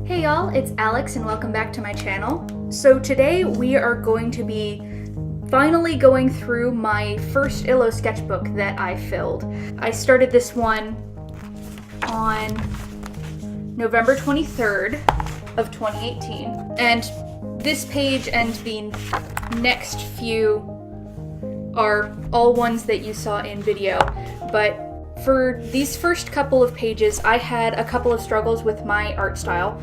Hey y'all, it's Alex and welcome back to my channel. So today we are going to be finally going through my first Illo sketchbook that I filled. I started this one on November 23rd of 2018, and this page and the next few are all ones that you saw in video, but for these first couple of pages, I had a couple of struggles with my art style.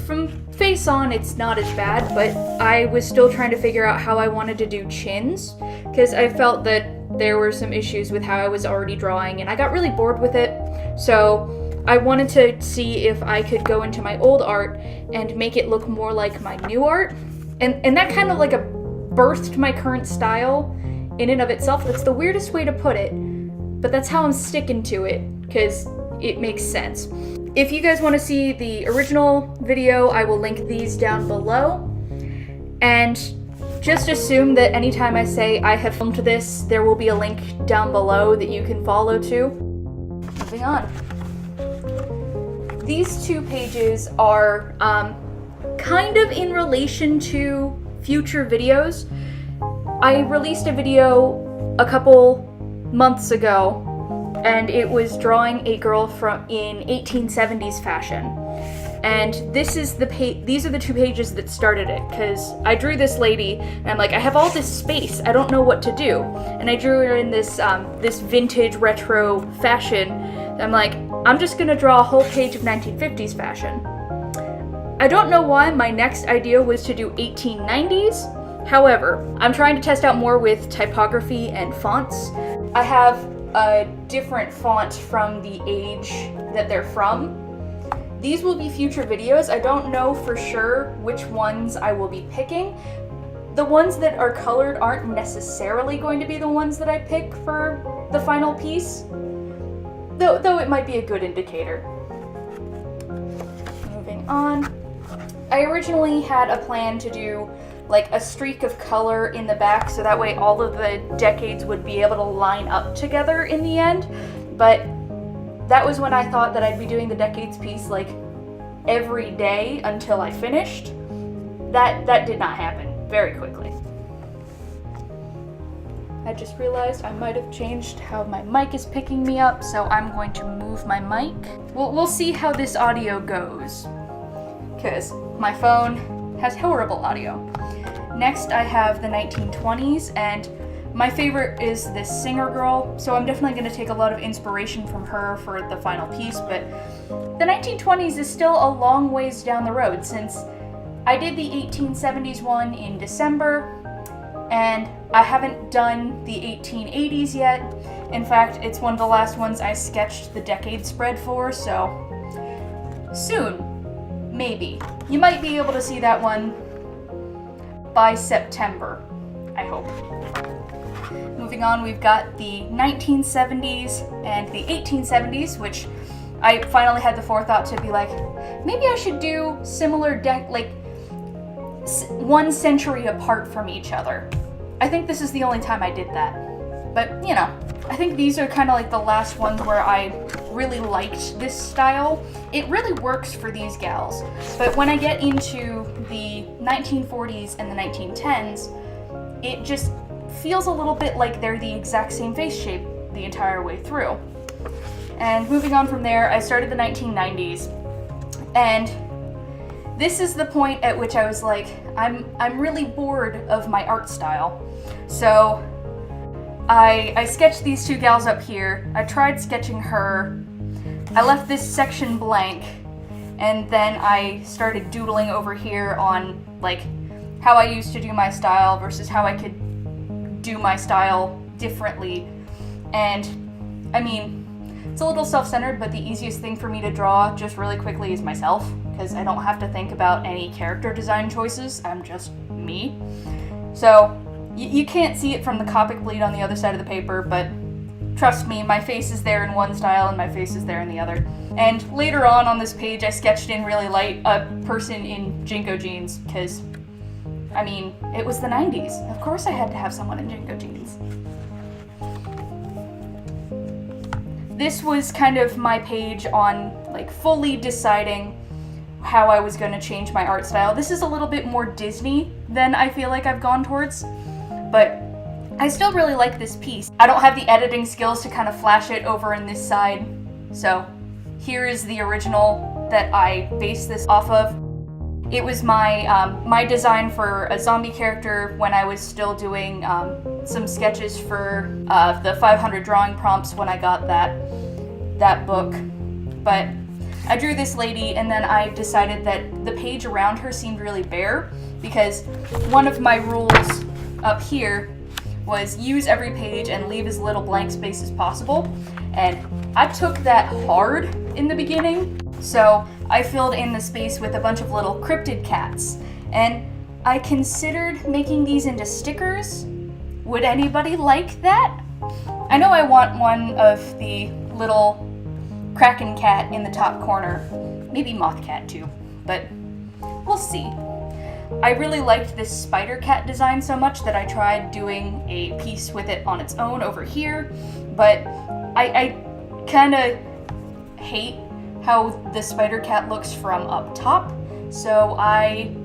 From face on, it's not as bad, but I was still trying to figure out how I wanted to do chins, because I felt that there were some issues with how I was already drawing, and I got really bored with it. So I wanted to see if I could go into my old art and make it look more like my new art. And that kind of like birthed my current style in and of itself. That's the weirdest way to put it, but that's how I'm sticking to it, because it makes sense. If you guys want to see the original video, I will link these down below. And just assume that anytime I say I have filmed this, there will be a link down below that you can follow to. Moving on. These two pages are kind of in relation to future videos. I released a video a couple months ago, and it was drawing a girl in 1870s fashion. And these are the two pages that started it, because I drew this lady, and I'm like, I have all this space, I don't know what to do. And I drew her in this this vintage retro fashion. I'm like, I'm just gonna draw a whole page of 1950s fashion. I don't know why my next idea was to do 1890s. However, I'm trying to test out more with typography and fonts. I have a different font from the age that they're from. These will be future videos. I don't know for sure which ones I will be picking. The ones that are colored aren't necessarily going to be the ones that I pick for the final piece, though it might be a good indicator. Moving on. I originally had a plan to do like a streak of color in the back, so that way all of the decades would be able to line up together in the end. But that was when I thought that I'd be doing the decades piece like every day until I finished. That did not happen very quickly. I just realized I might have changed how my mic is picking me up, so I'm going to move my mic. We'll see how this audio goes, because my phone has horrible audio. Next, I have the 1920s, and my favorite is this singer girl, so I'm definitely going to take a lot of inspiration from her for the final piece, but the 1920s is still a long ways down the road, since I did the 1870s one in December, and I haven't done the 1880s yet. In fact, it's one of the last ones I sketched the decade spread for, so soon, maybe. You might be able to see that one by September, I hope. Moving on, we've got the 1970s and the 1870s, which I finally had the forethought to be like, maybe I should do similar like 1 century apart from each other. I think this is the only time I did that. But, you know, I think these are kind of like the last ones where I really liked this style. It really works for these gals. But when I get into the 1940s and the 1910s, it just feels a little bit like they're the exact same face shape the entire way through. And moving on from there, I started the 1990s. And this is the point at which I was like, I'm really bored of my art style. So I sketched these two gals up here. I tried sketching her. I left this section blank, and then I started doodling over here on like how I used to do my style versus how I could do my style differently. And I mean, it's a little self-centered, but the easiest thing for me to draw just really quickly is myself, because I don't have to think about any character design choices. I'm just me. So you can't see it from the Copic bleed on the other side of the paper, but trust me, my face is there in one style and my face is there in the other. And later on this page, I sketched in really light a person in Jinko jeans, because, I mean, it was the 90s. Of course I had to have someone in Jinko jeans. This was kind of my page on, like, fully deciding how I was going to change my art style. This is a little bit more Disney than I feel like I've gone towards, but I still really like this piece. I don't have the editing skills to kind of flash it over in this side, so here is the original that I based this off of. It was my design for a zombie character when I was still doing some sketches for the 500 drawing prompts when I got that book. But I drew this lady, and then I decided that the page around her seemed really bare, because one of my rules up here was use every page and leave as little blank space as possible. And I took that hard in the beginning, so I filled in the space with a bunch of little cryptid cats. And I considered making these into stickers. Would anybody like that? I know I want one of the little Kraken cat in the top corner. Maybe moth cat too, but we'll see. I really liked this spider cat design so much that I tried doing a piece with it on its own over here, but I kind of hate how the spider cat looks from up top, so I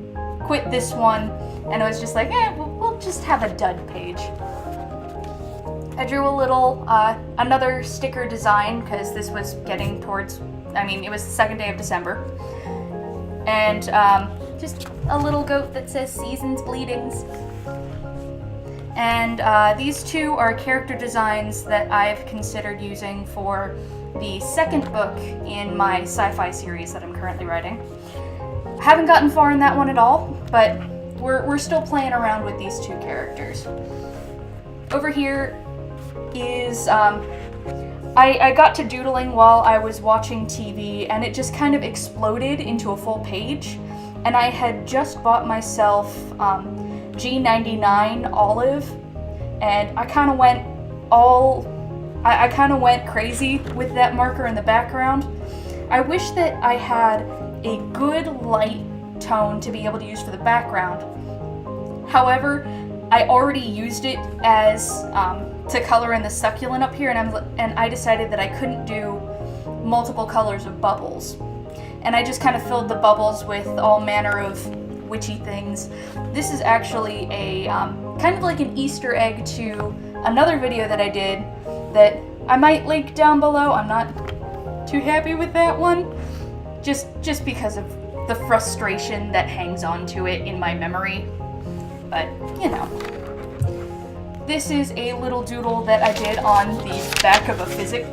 quit this one and I was just like, we'll just have a dud page. I drew a little, another sticker design, because this was getting towards, it was the second day of December. And just a little goat that says Seasons Bleedings. And these two are character designs that I've considered using for the second book in my sci-fi series that I'm currently writing. Haven't gotten far in that one at all, but we're still playing around with these two characters. Over here is, I got to doodling while I was watching TV, and it just kind of exploded into a full page. And I had just bought myself G99 Olive, and I kind of went I kind of went crazy with that marker in the background. I wish that I had a good light tone to be able to use for the background. However, I already used it as to color in the succulent up here, and I decided that I couldn't do multiple colors of bubbles. And I just kind of filled the bubbles with all manner of witchy things. This is actually a kind of like an Easter egg to another video that I did that I might link down below. I'm not too happy with that one, just because of the frustration that hangs on to it in my memory. But, you know. This is a little doodle that I did on the back of a physics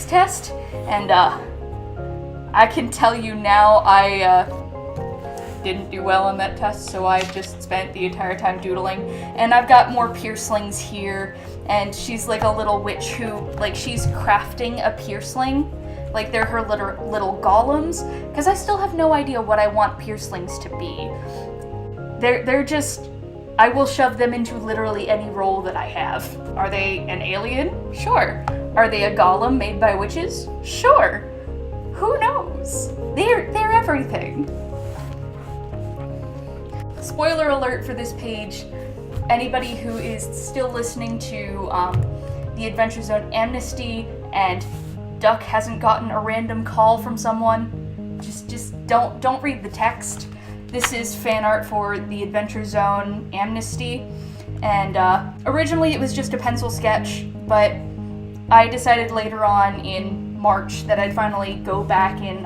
test, and I can tell you now I didn't do well on that test, so I just spent the entire time doodling. And I've got more piercelings here, and she's like a little witch who, like, she's crafting a pierceling, like they're her little golems, because I still have no idea what I want piercelings to be. They're just, I will shove them into literally any role that I have. Are they an alien? Sure. Are they a golem made by witches? Sure. Who knows? They're everything. Spoiler alert for this page. Anybody who is still listening to the Adventure Zone Amnesty and Duck hasn't gotten a random call from someone, just don't read the text. This is fan art for the Adventure Zone Amnesty, and originally it was just a pencil sketch, but I decided later on in March that I'd finally go back and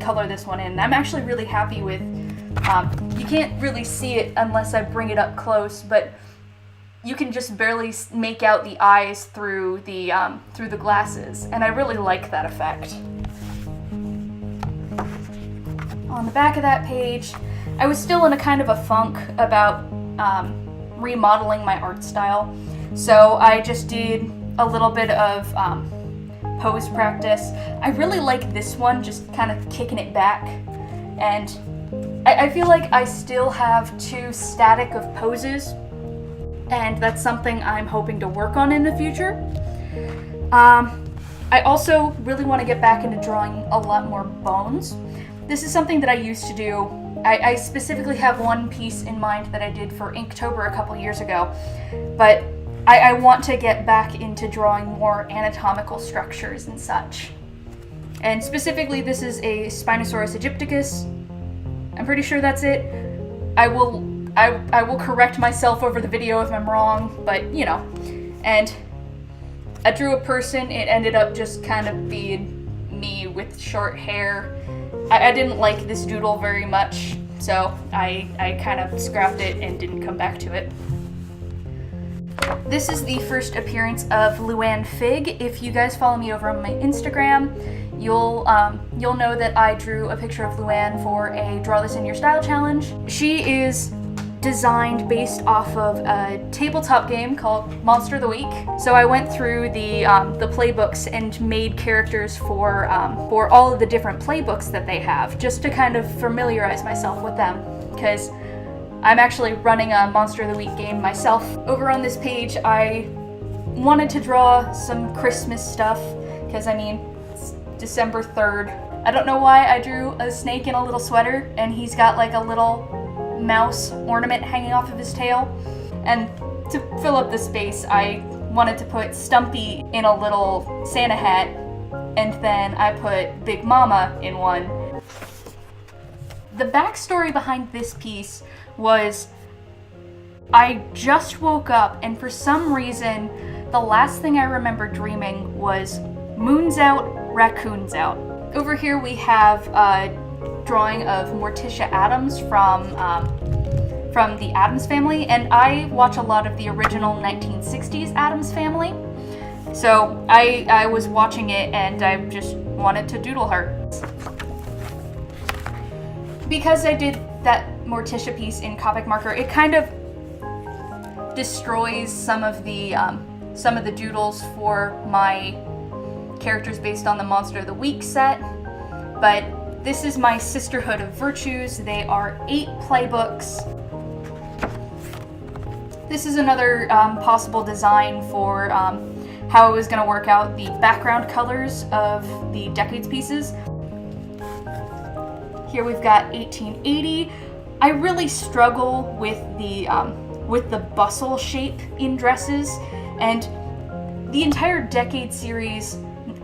color this one in. I'm actually really happy with, you can't really see it unless I bring it up close, but you can just barely make out the eyes through the glasses, and I really like that effect. On the back of that page, I was still in a kind of a funk about remodeling my art style, so I just did a little bit of pose practice. I really like this one, just kind of kicking it back, and I feel like I still have too static of poses, and that's something I'm hoping to work on in the future. I also really want to get back into drawing a lot more bones. This is something that I used to do. I specifically have one piece in mind that I did for Inktober a couple years ago, but I want to get back into drawing more anatomical structures and such. And specifically, this is a Spinosaurus aegypticus. I'm pretty sure that's it. I will correct myself over the video if I'm wrong, but you know. And I drew a person. It ended up just kind of being me with short hair. I didn't like this doodle very much, so I kind of scrapped it and didn't come back to it. This is the first appearance of Luann Fig. If you guys follow me over on my Instagram, you'll know that I drew a picture of Luann for a Draw This in Your Style challenge. She is designed based off of a tabletop game called Monster of the Week. So I went through the playbooks and made characters for all of the different playbooks that they have, just to kind of familiarize myself with them, because I'm actually running a Monster of the Week game myself. Over on this page, I wanted to draw some Christmas stuff, because I mean, it's December 3rd. I don't know why I drew a snake in a little sweater, and he's got like a little mouse ornament hanging off of his tail. And to fill up the space, I wanted to put Stumpy in a little Santa hat, and then I put Big Mama in one. The backstory behind this piece was I just woke up, and for some reason the last thing I remember dreaming was moon's out, raccoon's out. Over here we have drawing of Morticia Addams from the Addams Family, and I watch a lot of the original 1960s Addams Family, so I was watching it and I just wanted to doodle her. Because I did that Morticia piece in Copic marker, it kind of destroys some of the doodles for my characters based on the Monster of the Week set, but this is my Sisterhood of Virtues. They are 8 playbooks. This is another possible design for how it was going to work out the background colors of the Decades pieces. Here we've got 1880. I really struggle with the bustle shape in dresses, and the entire Decade series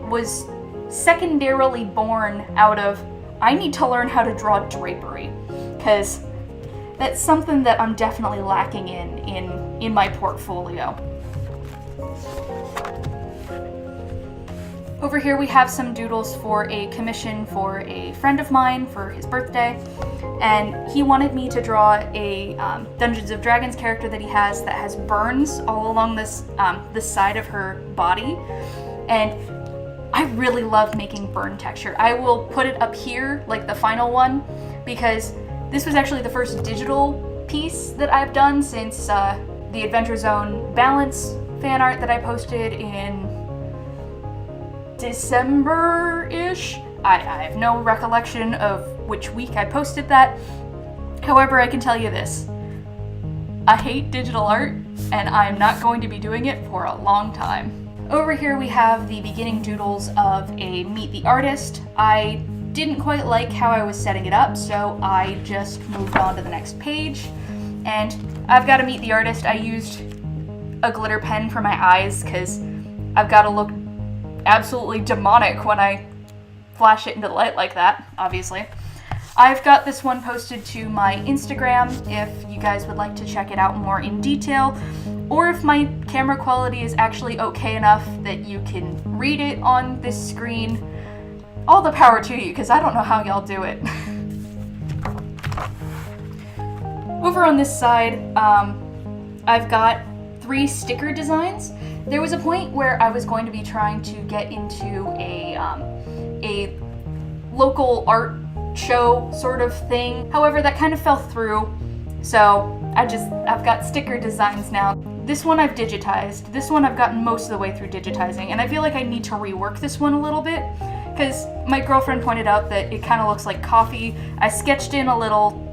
was secondarily born out of I need to learn how to draw drapery, because that's something that I'm definitely lacking in my portfolio. Over here we have some doodles for a commission for a friend of mine for his birthday, and he wanted me to draw a Dungeons & Dragons character that he has that has burns all along this side of her body, and I really love making burn texture. I will put it up here, like the final one, because this was actually the first digital piece that I've done since the Adventure Zone Balance fan art that I posted in December-ish. I have no recollection of which week I posted that. However, I can tell you this. I hate digital art, and I'm not going to be doing it for a long time. Over here we have the beginning doodles of a Meet the Artist. I didn't quite like how I was setting it up, so I just moved on to the next page. And I've got to Meet the Artist. I used a glitter pen for my eyes because I've got to look absolutely demonic when I flash it into the light like that, obviously. I've got this one posted to my Instagram if you guys would like to check it out more in detail, or if my camera quality is actually okay enough that you can read it on this screen. All the power to you, because I don't know how y'all do it. Over on this side, I've got 3 sticker designs. There was a point where I was going to be trying to get into a local art show sort of thing. However, that kind of fell through, so I've got sticker designs now. This one I've digitized. This one I've gotten most of the way through digitizing, and I feel like I need to rework this one a little bit, because my girlfriend pointed out that it kind of looks like coffee. I sketched in a little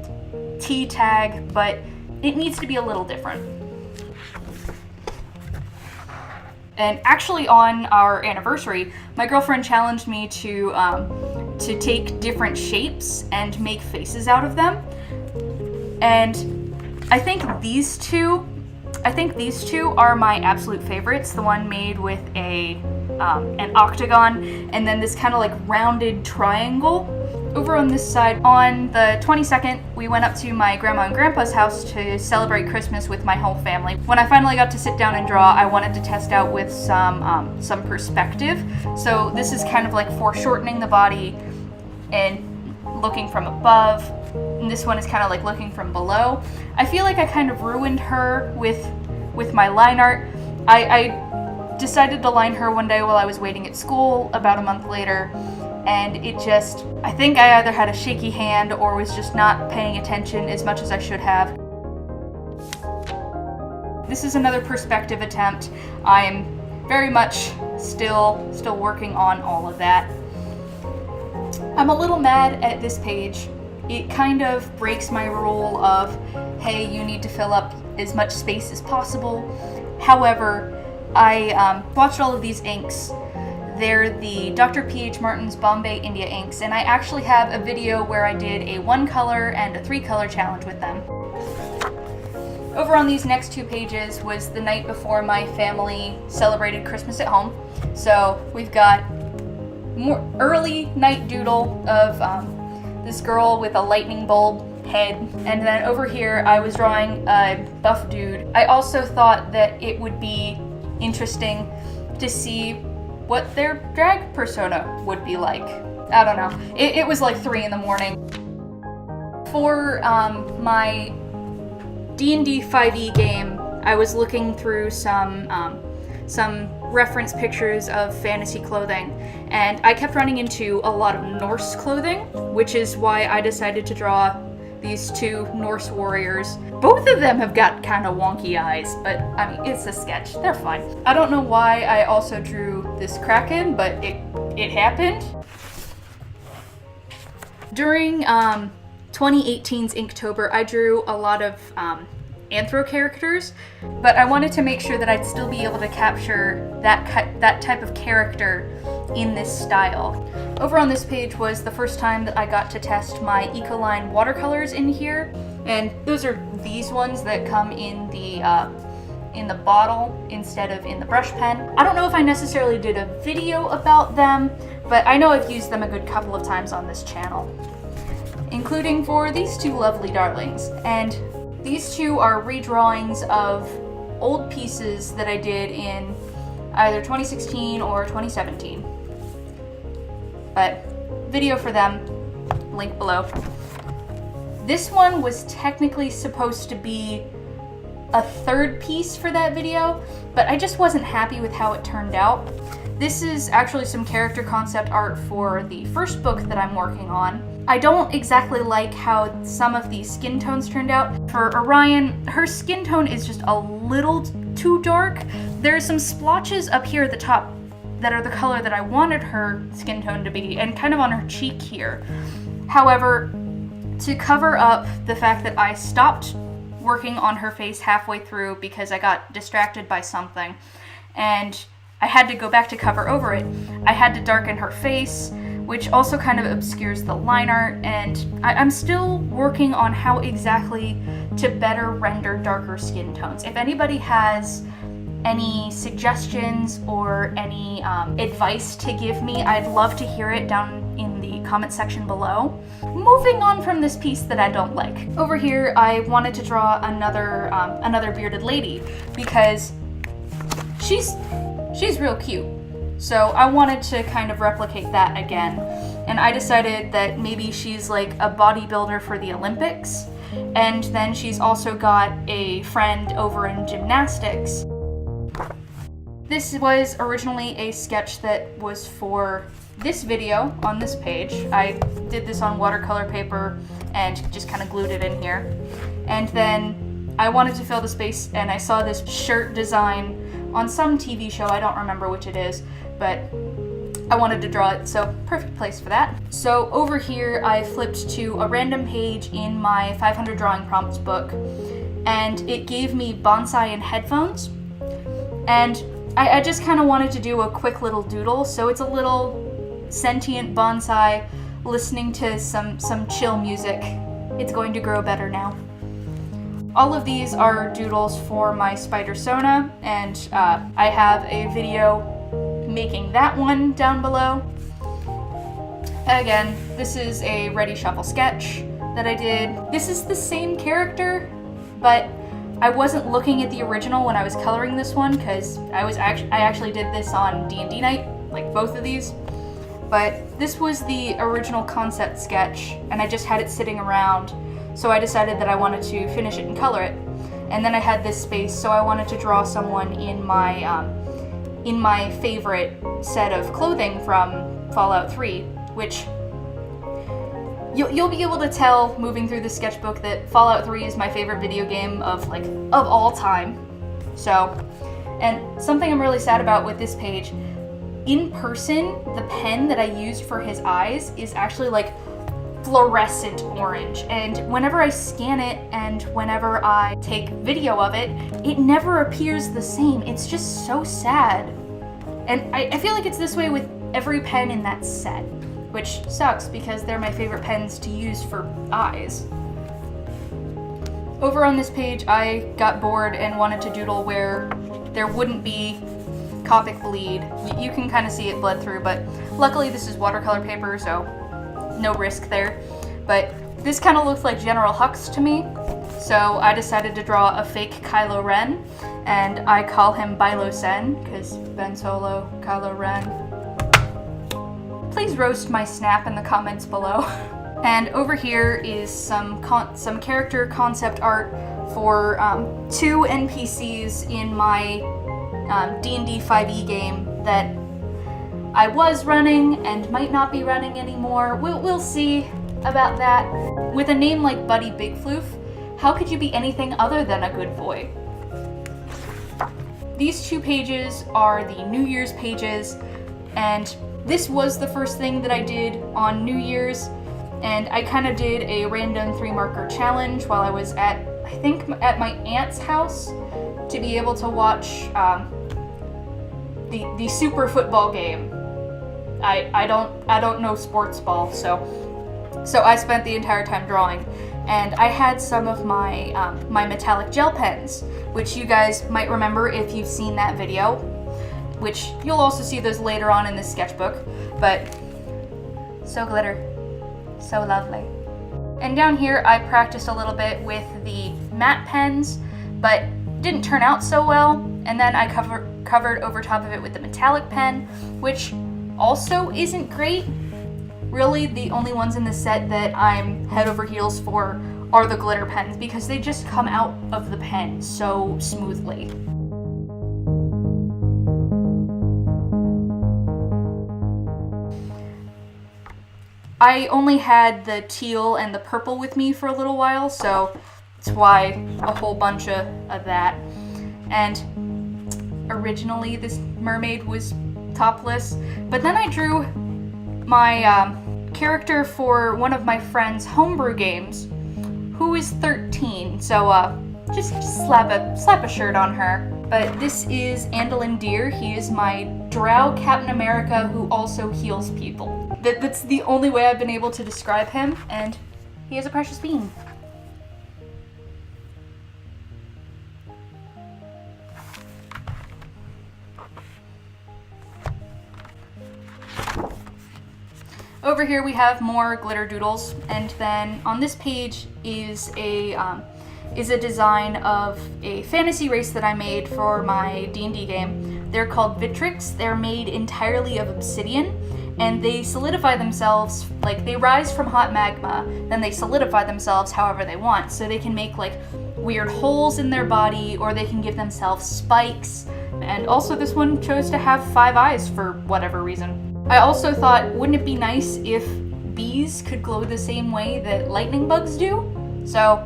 T tag, but it needs to be a little different. And actually on our anniversary, my girlfriend challenged me to take different shapes and make faces out of them. And I think these two are my absolute favorites. The one made with a an octagon, and then this kind of like rounded triangle. Over on this side, on the 22nd, we went up to my grandma and grandpa's house to celebrate Christmas with my whole family. When I finally got to sit down and draw, I wanted to test out with some perspective. So this is kind of like foreshortening the body and looking from above. And this one is kind of like looking from below. I feel like I kind of ruined her with my line art. I decided to line her one day while I was waiting at school about a month later. And it just, I think I either had a shaky hand or was just not paying attention as much as I should have. This is another perspective attempt. I'm very much still working on all of that. I'm a little mad at this page. It kind of breaks my rule of, hey, you need to fill up as much space as possible. However, I watched all of these inks. They're the Dr. P.H. Martin's Bombay India inks, and I actually have a video where I did a 1-color and a 3-color challenge with them. Over on these next 2 pages was the night before my family celebrated Christmas at home. So we've got more early night doodle of this girl with a lightning bulb head, and then over here I was drawing a buff dude. I also thought that it would be interesting to see what their drag persona would be like. I don't know. It was like 3 in the morning. For my D&D 5e game, I was looking through some reference pictures of fantasy clothing, and I kept running into a lot of Norse clothing, which is why I decided to draw these 2 Norse warriors. Both of them have got kind of wonky eyes, but I mean, it's a sketch. They're fine. I don't know why I also drew this Kraken, but it happened. During 2018's Inktober, I drew a lot of anthro characters, but I wanted to make sure that I'd still be able to capture that type of character in this style. Over on this page was the first time that I got to test my Ecoline watercolors in here, and those are these ones that come in the bottle instead of in the brush pen. I don't know if I necessarily did a video about them, but I know I've used them a good couple of times on this channel, including for these 2 lovely darlings. And these 2 are redrawings of old pieces that I did in either 2016 or 2017. But video for them, link below. This one was technically supposed to be a 3rd piece for that video, but I just wasn't happy with how it turned out. This is actually some character concept art for the first book that I'm working on. I don't exactly like how some of these skin tones turned out. For Orion, her skin tone is just a little too dark. There are some splotches up here at the top that are the color that I wanted her skin tone to be, and kind of on her cheek here. However, to cover up the fact that I stopped working on her face halfway through because I got distracted by something, and I had to go back to cover over it, I had to darken her face, which also kind of obscures the line art, and I'm still working on how exactly to better render darker skin tones. If anybody has any suggestions or any advice to give me, I'd love to hear it down in the comment section below. Moving on from this piece that I don't like. Over here, I wanted to draw another bearded lady because she's real cute. So I wanted to kind of replicate that again. And I decided that maybe she's like a bodybuilder for the Olympics, and then she's also got a friend over in gymnastics. This was originally a sketch that was for this video on this page. I did this on watercolor paper and just kind of glued it in here. And then I wanted to fill the space, and I saw this shirt design on some TV show, I don't remember which it is, but I wanted to draw it, so perfect place for that. So over here I flipped to a random page in my 500 drawing prompts book, and it gave me bonsai and headphones, and I just kind of wanted to do a quick little doodle. So it's a little sentient bonsai listening to some chill music. It's going to grow better now. All of these are doodles for my Spider Sona, and I have a video making that one down below. Again, this is a ready shuffle sketch that I did. This is the same character, but I wasn't looking at the original when I was coloring this one because I actually did this on D&D night, like both of these. But this was the original concept sketch, and I just had it sitting around, so I decided that I wanted to finish it and color it. And then I had this space, so I wanted to draw someone in my favorite set of clothing from Fallout 3, which you'll be able to tell moving through the sketchbook that Fallout 3 is my favorite video game of all time. So, and something I'm really sad about with this page, in person, the pen that I used for his eyes is actually like fluorescent orange, and whenever I scan it and whenever I take video of it, it never appears the same. It's just so sad. And I feel like it's this way with every pen in that set, which sucks because they're my favorite pens to use for eyes. Over on this page, I got bored and wanted to doodle where there wouldn't be Copic bleed. You can kind of see it bled through, but luckily this is watercolor paper, so no risk there. But this kind of looks like General Hux to me, so I decided to draw a fake Kylo Ren, and I call him Bilo Sen, because Ben Solo, Kylo Ren. Please roast my snap in the comments below. And over here is some character concept art for 2 NPCs in my D&D 5e game that I was running and might not be running anymore. We'll see about that. With a name like Buddy Big Floof, how could you be anything other than a good boy? These 2 pages are the New Year's pages, and this was the first thing that I did on New Year's, and I kind of did a random 3-marker challenge while I was at my aunt's house to be able to watch the Super Football game. I don't know sports ball, so I spent the entire time drawing, and I had some of my my metallic gel pens, which you guys might remember if you've seen that video, which you'll also see those later on in this sketchbook. But so glitter, so lovely. And down here I practiced a little bit with the matte pens, but didn't turn out so well, and then I covered over top of it with the metallic pen, which also isn't great. Really, the only ones in the set that I'm head over heels for are the glitter pens, because they just come out of the pen so smoothly. I only had the teal and the purple with me for a little while, so that's why a whole bunch of that. And originally this mermaid was topless, but then I drew my character for one of my friend's homebrew games, who is 13, so just slap a shirt on her. But this is Andolin Deer. He is my drow Captain America who also heals people. That's the only way I've been able to describe him, and he is a precious bean. Over here we have more glitter doodles, and then on this page is a design of a fantasy race that I made for my D&D game. They're called Vitrix. They're made entirely of obsidian, and they solidify themselves, like they rise from hot magma, then they solidify themselves however they want. So they can make like weird holes in their body, or they can give themselves spikes. And also this one chose to have 5 eyes for whatever reason. I also thought, wouldn't it be nice if bees could glow the same way that lightning bugs do? So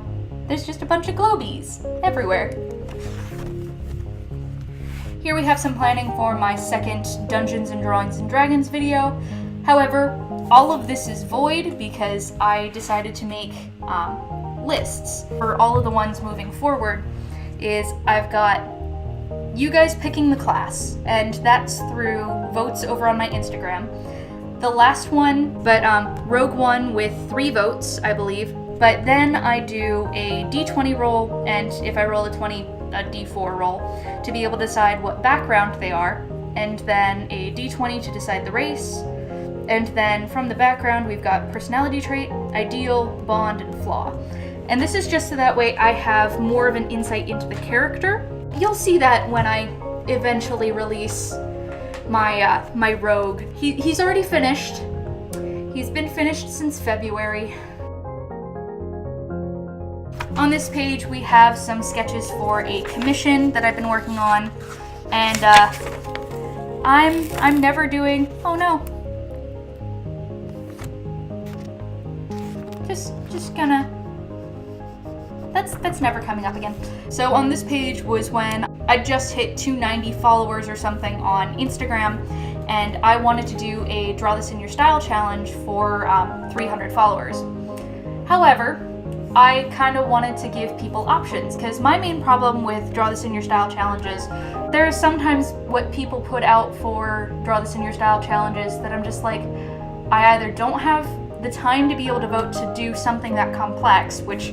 there's just a bunch of glow bees everywhere. Here we have some planning for my second Dungeons and Drawings and Dragons video. However, all of this is void because I decided to make lists for all of the ones moving forward. I've got you guys picking the class, and that's through votes over on my Instagram. The last one, but Rogue One with 3 votes, I believe. But then I do a d20 roll, and if I roll a 20, a d4 roll, to be able to decide what background they are. and then a d20 to decide the race. And then from the background, we've got personality trait, ideal, bond, and flaw. And this is just so that way I have more of an insight into the character. You'll see that when I eventually release my my rogue. He's already finished. He's been finished since February. On this page, we have some sketches for a commission that I've been working on, and I'm never doing. Oh no. Just gonna. That's never coming up again. So on this page was when I just hit 290 followers or something on Instagram, and I wanted to do a Draw This in Your Style challenge for 300 followers. However, I kind of wanted to give people options, because my main problem with Draw This in Your Style challenges, there is sometimes what people put out for Draw This in Your Style challenges that I'm just like, I either don't have the time to be able to vote to do something that complex, which,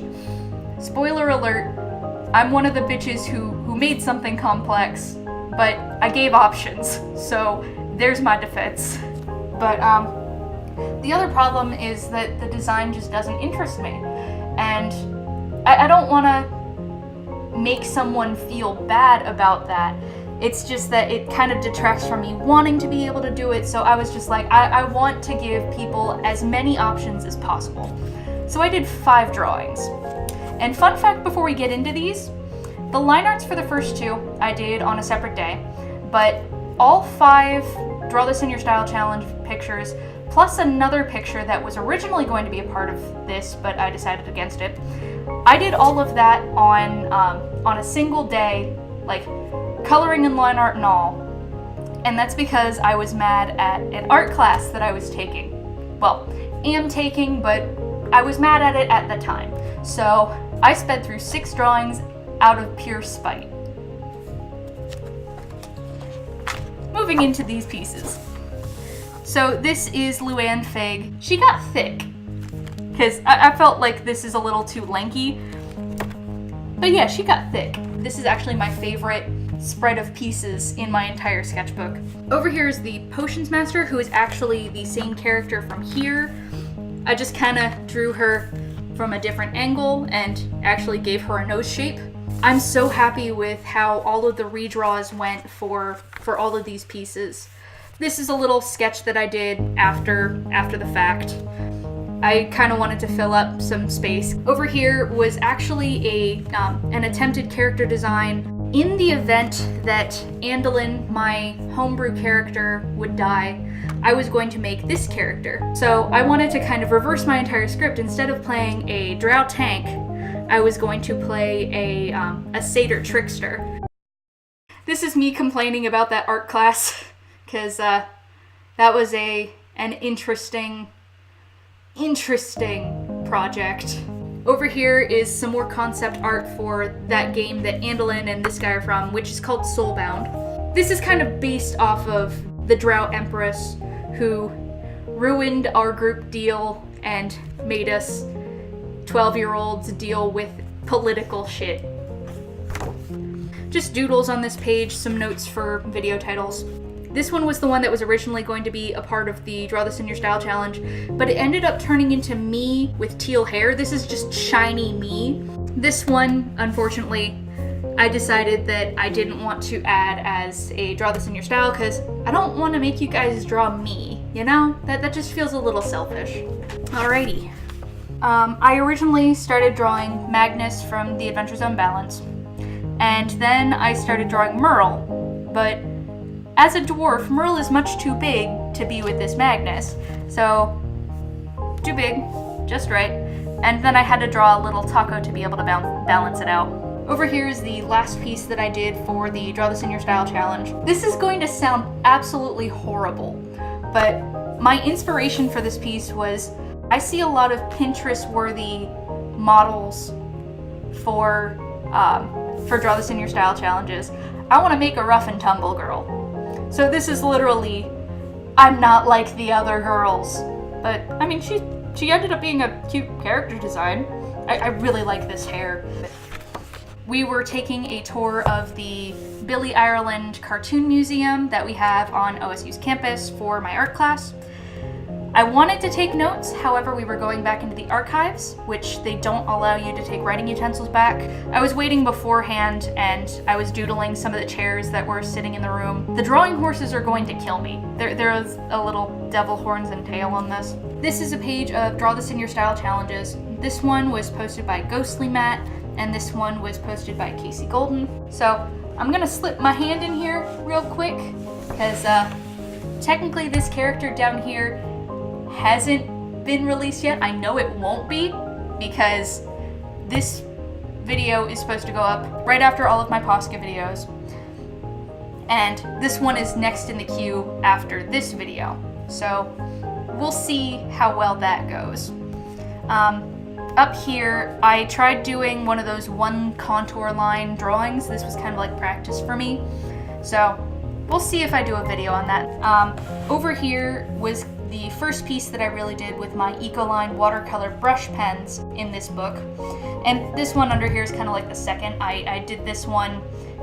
spoiler alert, I'm one of the bitches who made something complex, but I gave options, so there's my defense. But the other problem is that the design just doesn't interest me, and I don't want to make someone feel bad about that. It's just that it kind of detracts from me wanting to be able to do it, so I was just like, I want to give people as many options as possible. So I did 5 drawings. And fun fact before we get into these, the line arts for the first 2 I did on a separate day, but all 5 Draw This in Your Style challenge pictures, plus another picture that was originally going to be a part of this, but I decided against it, I did all of that on a single day, like coloring and line art and all. And that's because I was mad at an art class that I was taking. Well, am taking, but I was mad at it at the time. So I sped through 6 drawings out of pure spite. Moving into these pieces. So this is Luann Fig. She got thick, because I felt like this is a little too lanky. But yeah, she got thick. This is actually my favorite spread of pieces in my entire sketchbook. Over here is the Potions Master, who is actually the same character from here. I just kind of drew her from a different angle and actually gave her a nose shape. I'm so happy with how all of the redraws went for all of these pieces. This is a little sketch that I did after the fact. I kind of wanted to fill up some space. Over here was actually an attempted character design. In the event that Andolin, my homebrew character, would die, I was going to make this character. So I wanted to kind of reverse my entire script. Instead of playing a drow tank, I was going to play a satyr trickster. This is me complaining about that art class, because that was an interesting project. Over here is some more concept art for that game that Andolin and this guy are from, which is called Soulbound. This is kind of based off of the Drow Empress, who ruined our group deal and made us 12-year-olds deal with political shit. Just doodles on this page, some notes for video titles. This one was the one that was originally going to be a part of the Draw This in Your Style challenge, but it ended up turning into me with teal hair. This is just shiny me. This one, unfortunately, I decided that I didn't want to add as a Draw This in Your Style, because I don't want to make you guys draw me, you know? That just feels a little selfish. Alrighty. I originally started drawing Magnus from the Adventures Unbalanced, and then I started drawing Merle, but as a dwarf, Merle is much too big to be with this Magnus, so too big, just right. And then I had to draw a little taco to be able to balance it out. Over here is the last piece that I did for the Draw This in Your Style challenge. This is going to sound absolutely horrible, but my inspiration for this piece was I see a lot of Pinterest-worthy models for Draw This in Your Style challenges. I want to make a rough and tumble girl. So this is literally, I'm not like the other girls. But, I mean, she ended up being a cute character design. I really like this hair. we were taking a tour of the Billy Ireland Cartoon Museum that we have on OSU's campus for my art class. I wanted to take notes, however we were going back into the archives, which they don't allow you to take writing utensils back. I was waiting beforehand and I was doodling some of the chairs that were sitting in the room. The drawing horses are going to kill me. There's a little devil horns and tail on this. This is a page of Draw This in Your Style challenges. This one was posted by Ghostly Matt, and this one was posted by Casey Golden. So I'm gonna slip my hand in here real quick, because technically this character down here hasn't been released yet. I know it won't be, because this video is supposed to go up right after all of my Posca videos, and this one is next in the queue after this video, so we'll see how well that goes. Up here, I tried doing one of those one contour line drawings. This was kind of like practice for me, so we'll see if I do a video on that. Over here was the first piece that I really did with my Ecoline watercolor brush pens in this book. And this one under here is kind of like the second. I did this one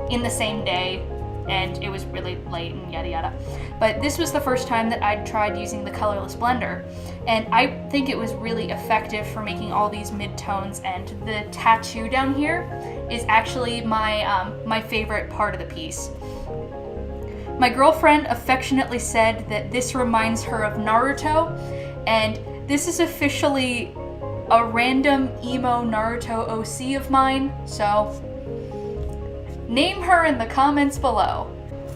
in the same day, and it was really late and yada yada. But this was the first time that I'd tried using the colorless blender. And I think it was really effective for making all these midtones, and the tattoo down here is actually my favorite part of the piece. My girlfriend affectionately said that this reminds her of Naruto, and this is officially a random emo Naruto OC of mine, so name her in the comments below.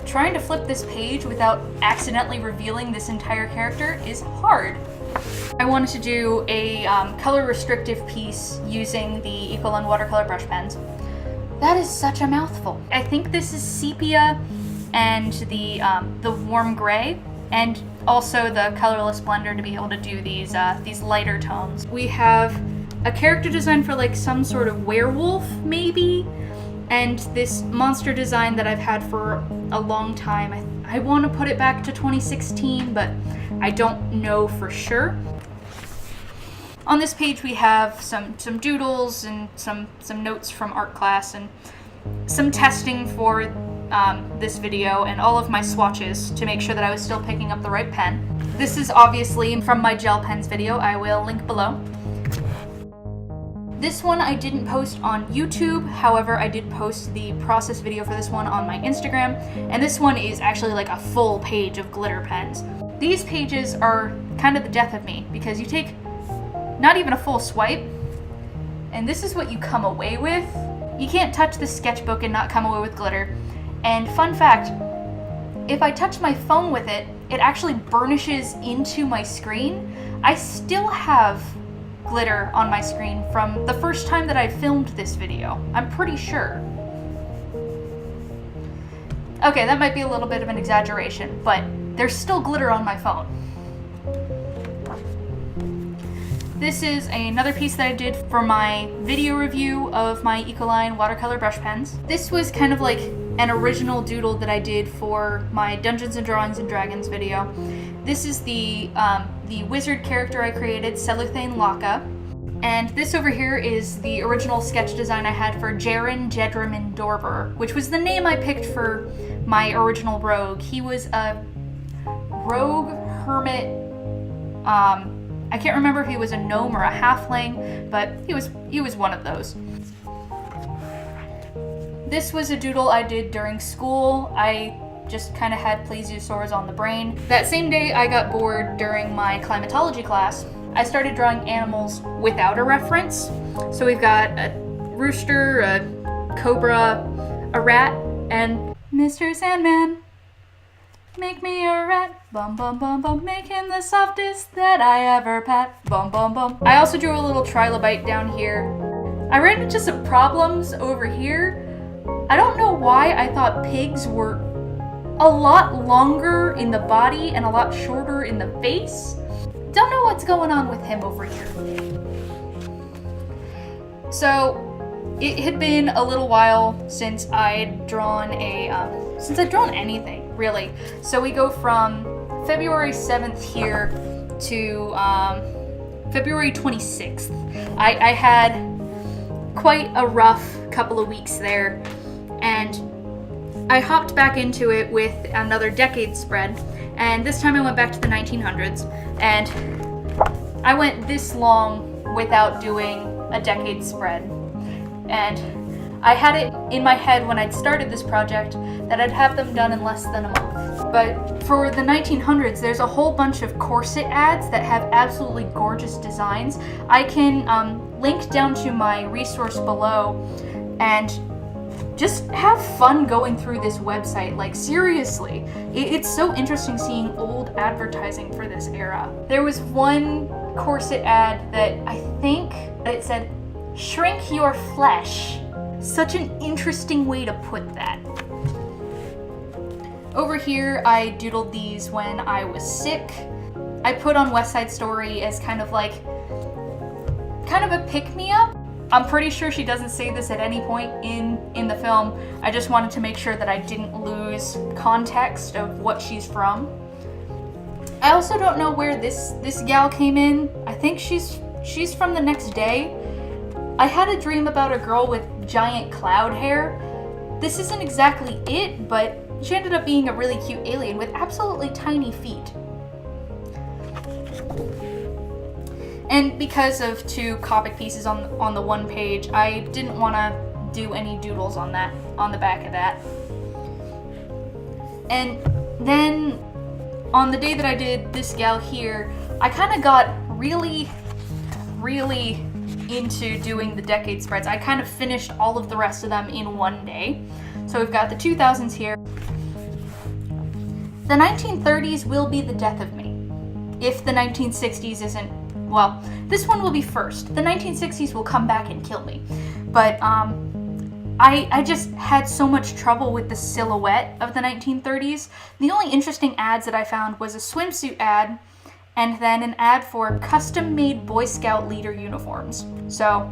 Trying to flip this page without accidentally revealing this entire character is hard. I wanted to do a color restrictive piece using the Ecoline watercolor brush pens. That is such a mouthful. I think this is sepia and the warm gray, and also the colorless blender to be able to do these lighter tones. We have a character design for like some sort of werewolf maybe, and this monster design that I've had for a long time. I want to put it back to 2016, but I don't know for sure. On this page we have some doodles and some notes from art class and some testing for this video, and all of my swatches to make sure that I was still picking up the right pen. This is obviously from my gel pens video. I will link below. This one I didn't post on YouTube, however I did post the process video for this one on my Instagram, and this one is actually like a full page of glitter pens. These pages are kind of the death of me, because you take not even a full swipe, and this is what you come away with. You can't touch the sketchbook and not come away with glitter. And fun fact, if I touch my phone with it, it actually burnishes into my screen. I still have glitter on my screen from the first time that I filmed this video. I'm pretty sure. Okay, that might be a little bit of an exaggeration, but there's still glitter on my phone. This is another piece that I did for my video review of my Ecoline watercolor brush pens. This was kind of like an original doodle that I did for my Dungeons and Drawings and Dragons video. This is the wizard character I created, Seluthane Laka. And this over here is the original sketch design I had for Jaren Jedrimin Dorber, which was the name I picked for my original rogue. He was a rogue hermit. I can't remember if he was a gnome or a halfling, but he was one of those. This was a doodle I did during school. I just kind of had plesiosaurs on the brain. That same day I got bored during my climatology class. I started drawing animals without a reference. So we've got a rooster, a cobra, a rat, and Mr. Sandman, make me a rat, bum bum bum bum, make him the softest that I ever pat, bum bum bum. I also drew a little trilobite down here. I ran into some problems over here. I don't know why I thought pigs were a lot longer in the body and a lot shorter in the face. Don't know what's going on with him over here. So it had been a little while since I'd drawn anything really. So we go from February 7th here to February 26th. I had quite a rough couple of weeks there, and I hopped back into it with another decade spread, and this time I went back to the 1900s, and I went this long without doing a decade spread. And I had it in my head when I'd started this project that I'd have them done in less than a month. But for the 1900s, there's a whole bunch of corset ads that have absolutely gorgeous designs. I can link down to my resource below and just have fun going through this website. Like, seriously, it's so interesting seeing old advertising for this era. There was one corset ad that I think it said, "Shrink your flesh." Such an interesting way to put that. Over here, I doodled these when I was sick. I put on West Side Story as kind of a pick-me-up. I'm pretty sure she doesn't say this at any point in the film. I just wanted to make sure that I didn't lose context of what she's from. I also don't know where this gal came in. I think she's from the next day. I had a dream about a girl with giant cloud hair. This isn't exactly it, but she ended up being a really cute alien with absolutely tiny feet. And because of two comic pieces on the one page, I didn't want to do any doodles on the back of that. And then on the day that I did this gal here, I kind of got really into doing the decade spreads. I kind of finished all of the rest of them in one day. So we've got the 2000s here. The 1930s will be the death of me. If the 1960s isn't, well, this one will be first. The 1960s will come back and kill me. But I just had so much trouble with the silhouette of the 1930s. The only interesting ads that I found was a swimsuit ad and then an ad for custom-made Boy Scout leader uniforms. So,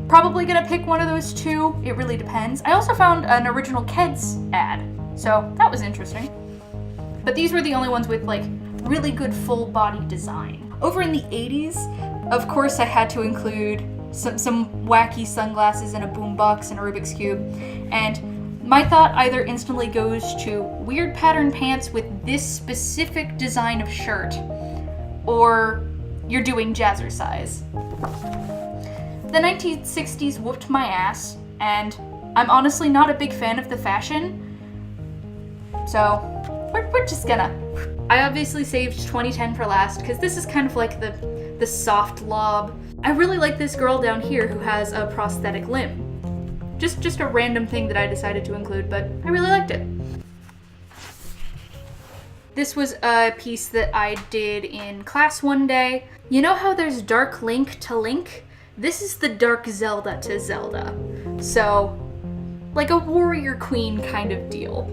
probably gonna pick one of those two. It really depends. I also found an original Keds ad, so that was interesting. But these were the only ones with really good full body design. Over in the 80s, of course I had to include some wacky sunglasses and a boombox and a Rubik's Cube. And my thought either instantly goes to weird pattern pants with this specific design of shirt, or you're doing jazzercise. The 1960s whooped my ass, and I'm honestly not a big fan of the fashion, so we're just gonna... I obviously saved 2010 for last, because this is kind of like the soft lob. I really like this girl down here who has a prosthetic limb. Just a random thing that I decided to include, but I really liked it. This was a piece that I did in class one day. You know how there's Dark Link to Link? This is the Dark Zelda to Zelda. So, like a warrior queen kind of deal.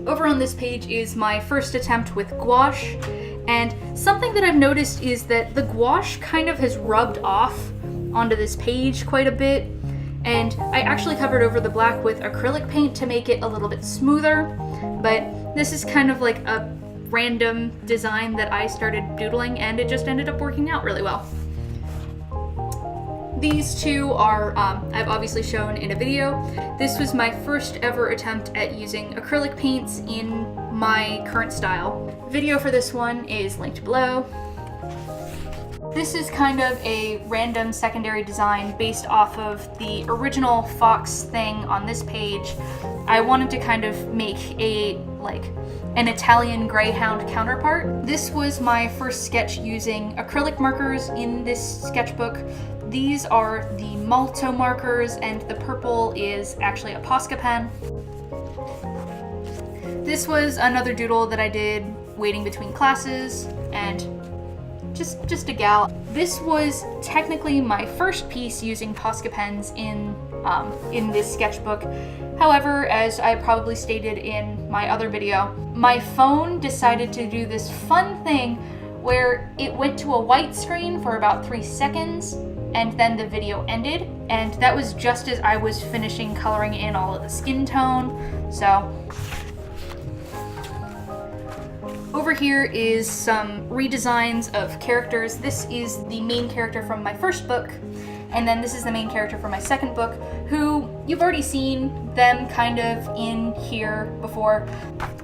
Over on this page is my first attempt with gouache, and something that I've noticed is that the gouache kind of has rubbed off onto this page quite a bit, and I actually covered over the black with acrylic paint to make it a little bit smoother, but this is kind of like a random design that I started doodling, and it just ended up working out really well. These two are, I've obviously shown in a video. This was my first ever attempt at using acrylic paints in my current style. Video for this one is linked below. This is kind of a random secondary design based off of the original Fox thing on this page. I wanted to kind of make an Italian greyhound counterpart. This was my first sketch using acrylic markers in this sketchbook. These are the Malto markers, and the purple is actually a Posca pen. This was another doodle that I did waiting between classes, and just a gal. This was technically my first piece using Posca pens in this sketchbook. However, as I probably stated in my other video, my phone decided to do this fun thing where it went to a white screen for about 3 seconds, and then the video ended, and that was just as I was finishing coloring in all of the skin tone. So over here is some redesigns of characters. This is the main character from my first book, And then this is the main character for my second book, who you've already seen them kind of in here before.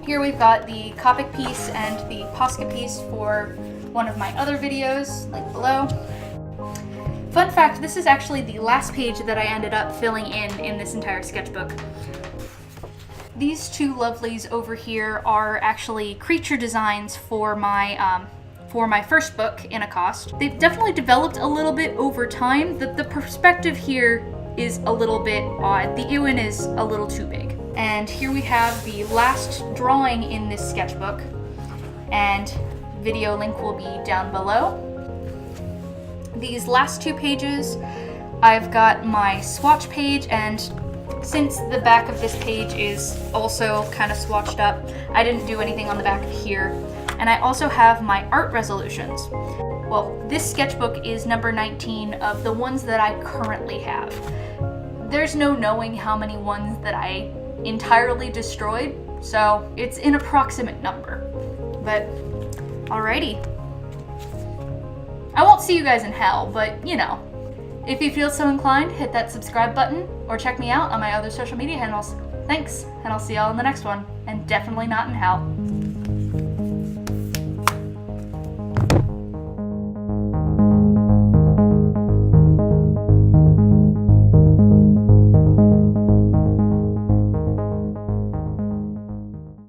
Here we've got the Copic piece and the Posca piece for one of my other videos, linked below. Fun fact, this is actually the last page that I ended up filling in this entire sketchbook. These two lovelies over here are actually creature designs for my first book, In a Cost. They've definitely developed a little bit over time. The perspective here is a little bit odd. The Ewan is a little too big. And here we have the last drawing in this sketchbook, and video link will be down below. These last two pages, I've got my swatch page, and since the back of this page is also kind of swatched up, I didn't do anything on the back of here. And I also have my art resolutions. Well, this sketchbook is number 19 of the ones that I currently have. There's no knowing how many ones that I entirely destroyed, so it's an approximate number. But, alrighty. I won't see you guys in hell, but you know. If you feel so inclined, hit that subscribe button, or check me out on my other social media handles. Thanks, and I'll see y'all in the next one, and definitely not in hell.